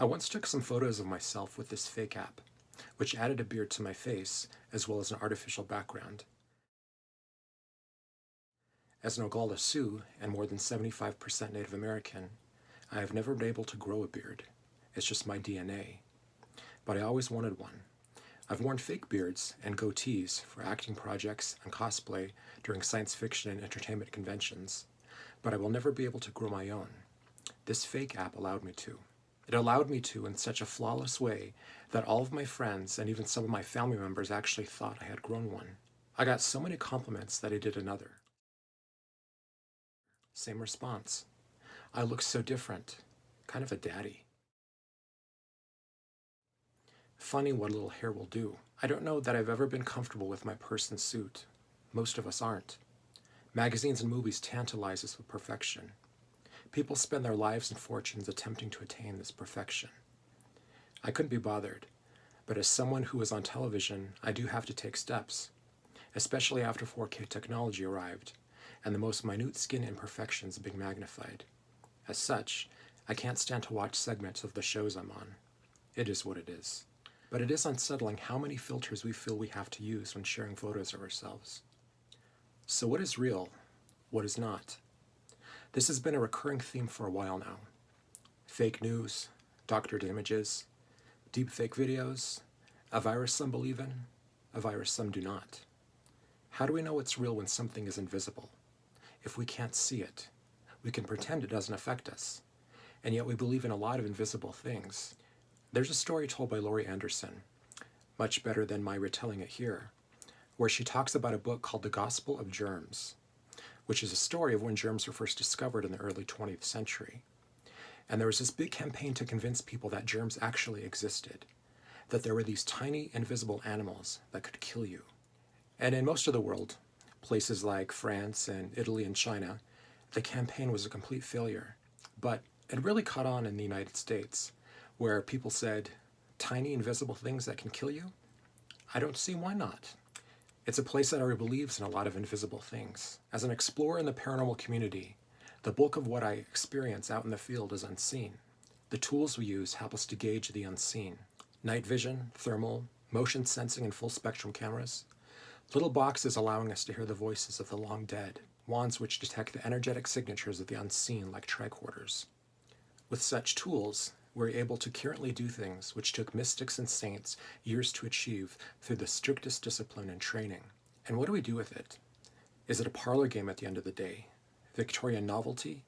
I once took some photos of myself with this fake app, which added a beard to my face as well as an artificial background. As an Oglala Sioux and more than 75% Native American, I have never been able to grow a beard. It's just my DNA. But I always wanted one. I've worn fake beards and goatees for acting projects and cosplay during science fiction and entertainment conventions, but I will never be able to grow my own. This fake app allowed me to. It allowed me to in such a flawless way that all of my friends and even some of my family members actually thought I had grown one. I got so many compliments that I did another. Same response. I look so different, kind of a daddy. Funny what a little hair will do. I don't know that I've ever been comfortable with my purse and suit. Most of us aren't. Magazines and movies tantalize us with perfection. People spend their lives and fortunes attempting to attain this perfection. I couldn't be bothered, but as someone who is on television, I do have to take steps, especially after 4K technology arrived, and the most minute skin imperfections being magnified. As such, I can't stand to watch segments of the shows I'm on. It is what it is. But it is unsettling how many filters we feel we have to use when sharing photos of ourselves. So what is real? What is not? This has been a recurring theme for a while now. Fake news, doctored images, deepfake videos, a virus some believe in, a virus some do not. How do we know it's real when something is invisible? If we can't see it, we can pretend it doesn't affect us, and yet we believe in a lot of invisible things. There's a story told by Laurie Anderson, much better than my retelling it here, where she talks about a book called The Gospel of Germs, which is a story of when germs were first discovered in the early 20th century. And there was this big campaign to convince people that germs actually existed, that there were these tiny, invisible animals that could kill you. And in most of the world, places like France and Italy and China, the campaign was a complete failure. But it really caught on in the United States, where people said, tiny invisible things that can kill you? I don't see why not. It's a place that already believes in a lot of invisible things. As an explorer in the paranormal community, the bulk of what I experience out in the field is unseen. The tools we use help us to gauge the unseen. Night vision, thermal, motion sensing and full spectrum cameras. Little boxes allowing us to hear the voices of the long dead. Wands which detect the energetic signatures of the unseen like tricorders. With such tools, we're able to currently do things which took mystics and saints years to achieve through the strictest discipline and training. And what do we do with it? Is it a parlor game at the end of the day? Victorian novelty?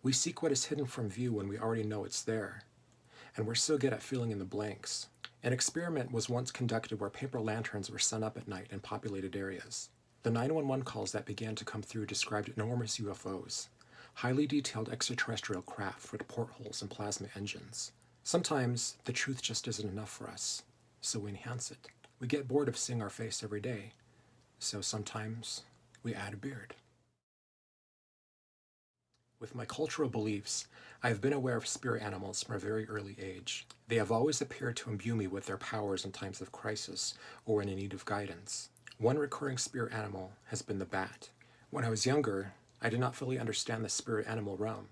We seek what is hidden from view when we already know it's there. And we're so good at filling in the blanks. An experiment was once conducted where paper lanterns were set up at night in populated areas. The 911 calls that began to come through described enormous UFOs. Highly detailed extraterrestrial craft with portholes and plasma engines. Sometimes the truth just isn't enough for us, so we enhance it. We get bored of seeing our face every day, so sometimes we add a beard. With my cultural beliefs, I have been aware of spirit animals from a very early age. They have always appeared to imbue me with their powers in times of crisis or when in need of guidance. One recurring spirit animal has been the bat. When I was younger, I did not fully understand the spirit animal realm.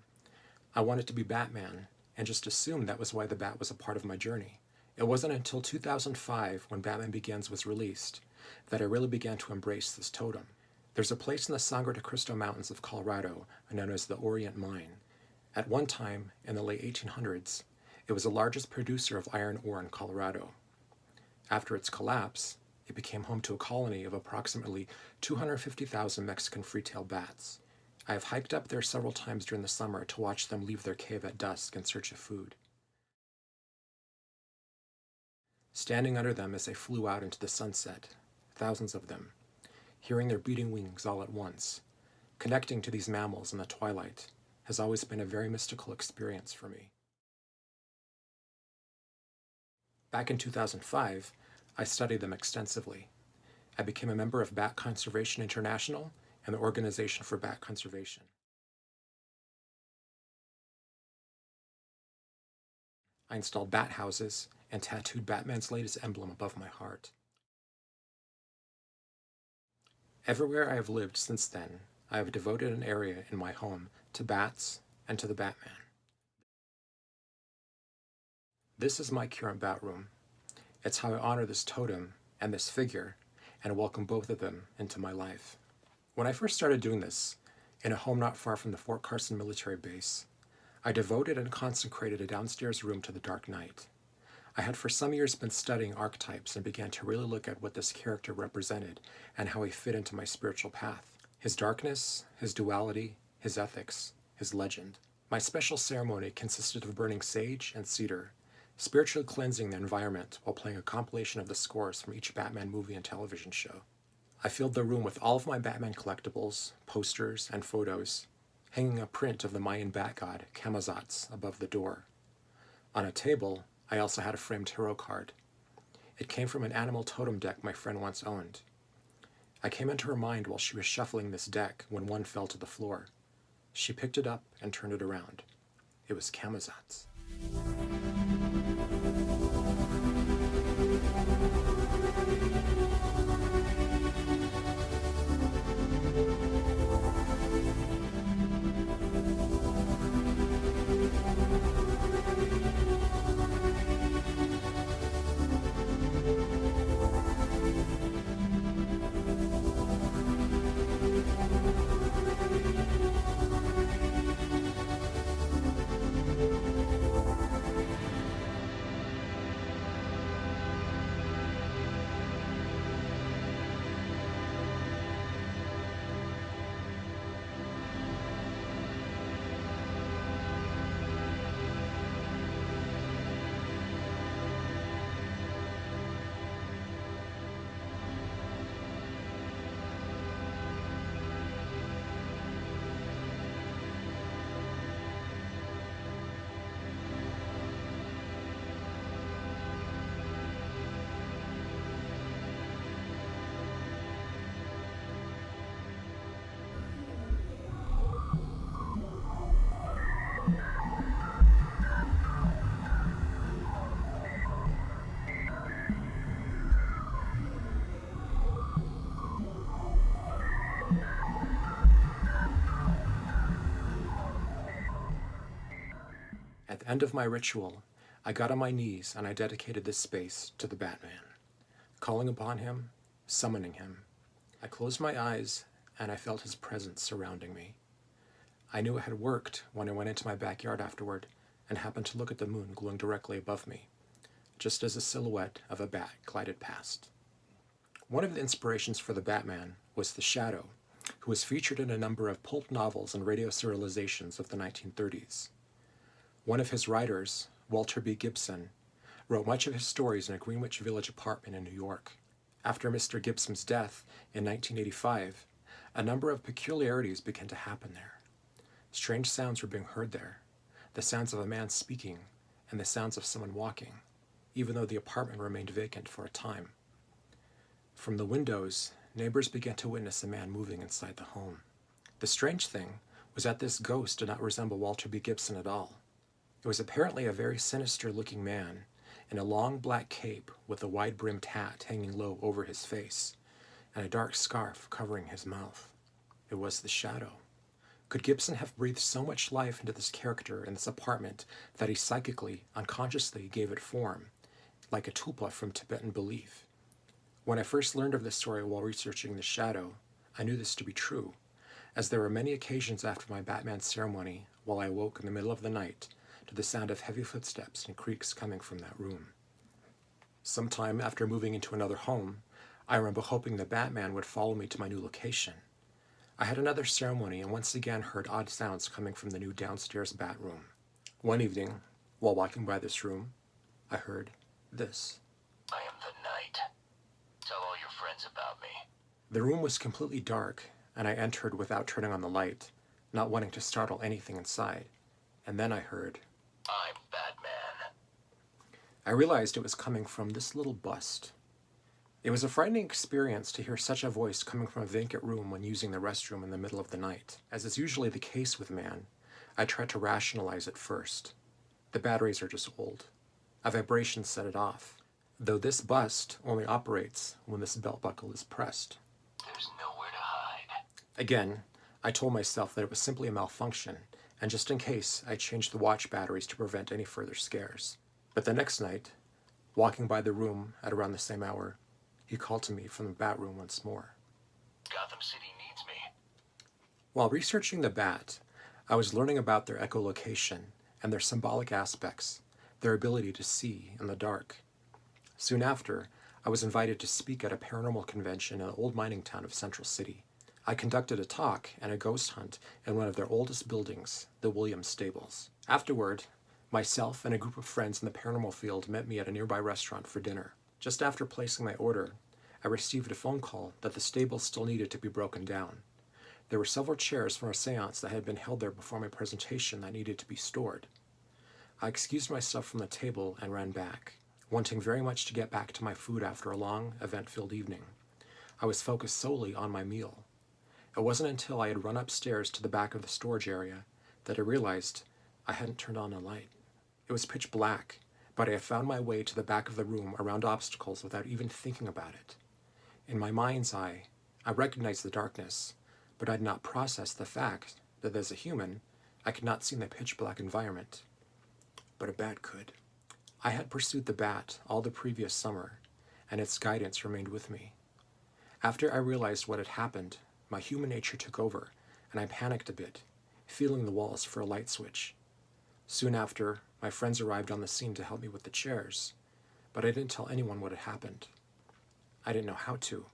I wanted to be Batman, and just assumed that was why the bat was a part of my journey. It wasn't until 2005, when Batman Begins was released, that I really began to embrace this totem. There's a place in the Sangre de Cristo Mountains of Colorado known as the Orient Mine. At one time, in the late 1800s, it was the largest producer of iron ore in Colorado. After its collapse, it became home to a colony of approximately 250,000 Mexican free-tailed bats. I have hiked up there several times during the summer to watch them leave their cave at dusk in search of food. Standing under them as they flew out into the sunset, thousands of them, hearing their beating wings all at once, connecting to these mammals in the twilight, has always been a very mystical experience for me. Back in 2005, I studied them extensively. I became a member of Bat Conservation International and the Organization for Bat Conservation. I installed bat houses and tattooed Batman's latest emblem above my heart. Everywhere I have lived since then, I have devoted an area in my home to bats and to the Batman. This is my current bat room. It's how I honor this totem and this figure and welcome both of them into my life. When I first started doing this, in a home not far from the Fort Carson military base, I devoted and consecrated a downstairs room to the Dark Knight. I had for some years been studying archetypes and began to really look at what this character represented and how he fit into my spiritual path. His darkness, his duality, his ethics, his legend. My special ceremony consisted of burning sage and cedar, spiritually cleansing the environment while playing a compilation of the scores from each Batman movie and television show. I filled the room with all of my Batman collectibles, posters, and photos, hanging a print of the Mayan bat god, CAMAZOTZ, above the door. On a table, I also had a framed tarot card. It came from an animal totem deck my friend once owned. I came into her mind while she was shuffling this deck when one fell to the floor. She picked it up and turned it around. It was CAMAZOTZ. At the end of my ritual, I got on my knees and I dedicated this space to the Batman, calling upon him, summoning him. I closed my eyes and I felt his presence surrounding me. I knew it had worked when I went into my backyard afterward and happened to look at the moon glowing directly above me, just as a silhouette of a bat glided past. One of the inspirations for the Batman was the Shadow, who was featured in a number of pulp novels and radio serializations of the 1930s. One of his writers, Walter B. Gibson, wrote much of his stories in a Greenwich Village apartment in New York. After Mr. Gibson's death in 1985, a number of peculiarities began to happen there. Strange sounds were being heard there, the sounds of a man speaking and the sounds of someone walking, even though the apartment remained vacant for a time. From the windows, neighbors began to witness a man moving inside the home. The strange thing was that this ghost did not resemble Walter B. Gibson at all. It was apparently a very sinister-looking man in a long black cape with a wide-brimmed hat hanging low over his face and a dark scarf covering his mouth. It was the Shadow. Could Gibson have breathed so much life into this character in this apartment that he psychically, unconsciously gave it form, like a tulpa from Tibetan belief? When I first learned of this story while researching the Shadow, I knew this to be true, as there were many occasions after my Batman ceremony while I awoke in the middle of the night to the sound of heavy footsteps and creaks coming from that room. Sometime after moving into another home, I remember hoping the Batman would follow me to my new location. I had another ceremony and once again heard odd sounds coming from the new downstairs bat room. One evening, while walking by this room, I heard this. I am the night. Tell all your friends about me. The room was completely dark, and I entered without turning on the light, not wanting to startle anything inside. And then I heard, I'm Batman. I realized it was coming from this little bust. It was a frightening experience to hear such a voice coming from a vacant room when using the restroom in the middle of the night. As is usually the case with man, I tried to rationalize it first. The batteries are just old. A vibration set it off, though this bust only operates when this belt buckle is pressed. There's nowhere to hide. Again, I told myself that it was simply a malfunction, and just in case, I changed the watch batteries to prevent any further scares. But the next night, walking by the room at around the same hour, he called to me from the bat room once more. Gotham City needs me. While researching the bat, I was learning about their echolocation and their symbolic aspects, their ability to see in the dark. Soon after, I was invited to speak at a paranormal convention in an old mining town of Central City. I conducted a talk and a ghost hunt in one of their oldest buildings, the Williams Stables. Afterward, myself and a group of friends in the paranormal field met me at a nearby restaurant for dinner. Just after placing my order, I received a phone call that the stables still needed to be broken down. There were several chairs from a seance that had been held there before my presentation that needed to be stored. I excused myself from the table and ran back, wanting very much to get back to my food after a long, event-filled evening. I was focused solely on my meal. It wasn't until I had run upstairs to the back of the storage area that I realized I hadn't turned on a light. It was pitch black, but I had found my way to the back of the room around obstacles without even thinking about it. In my mind's eye, I recognized the darkness, but I had not processed the fact that as a human, I could not see in the pitch black environment. But a bat could. I had pursued the bat all the previous summer, and its guidance remained with me. After I realized what had happened, my human nature took over, and I panicked a bit, feeling the walls for a light switch. Soon after, my friends arrived on the scene to help me with the chairs, but I didn't tell anyone what had happened. I didn't know how to.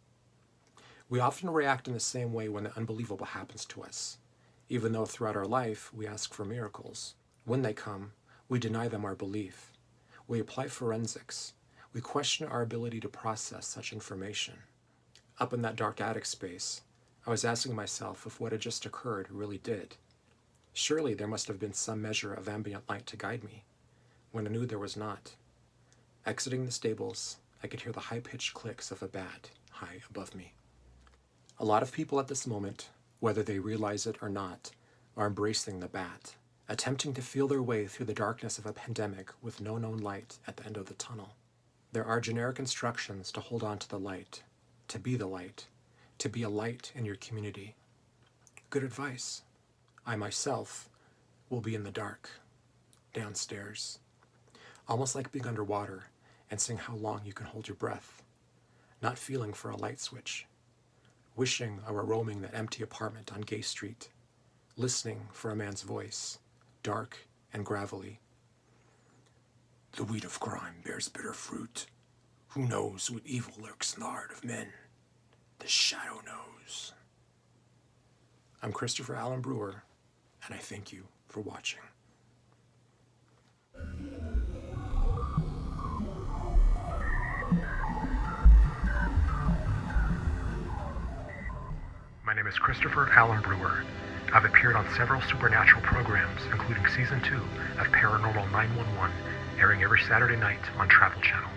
We often react in the same way when the unbelievable happens to us, even though throughout our life we ask for miracles. When they come, we deny them our belief. We apply forensics. We question our ability to process such information. Up in that dark attic space, I was asking myself if what had just occurred really did. Surely there must have been some measure of ambient light to guide me, when I knew there was not. Exiting the stables, I could hear the high-pitched clicks of a bat high above me. A lot of people at this moment, whether they realize it or not, are embracing the bat, attempting to feel their way through the darkness of a pandemic with no known light at the end of the tunnel. There are generic instructions to hold on to the light, to be the light, to be a light in your community. Good advice. I myself will be in the dark, downstairs, almost like being underwater and seeing how long you can hold your breath, not feeling for a light switch, wishing I were roaming that empty apartment on Gay Street, listening for a man's voice, dark and gravelly. The weed of crime bears bitter fruit. Who knows what evil lurks in the heart of men? The shadow knows. I'm Christopher Allen Brewer, and I thank you for watching. My name is Christopher Allen Brewer. I've appeared on several supernatural programs, including Season 2 of Paranormal 911, airing every Saturday night on Travel Channel.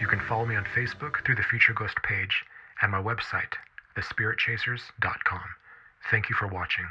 You can follow me on Facebook through the Future Ghost page and my website, thespiritchasers.com. Thank you for watching.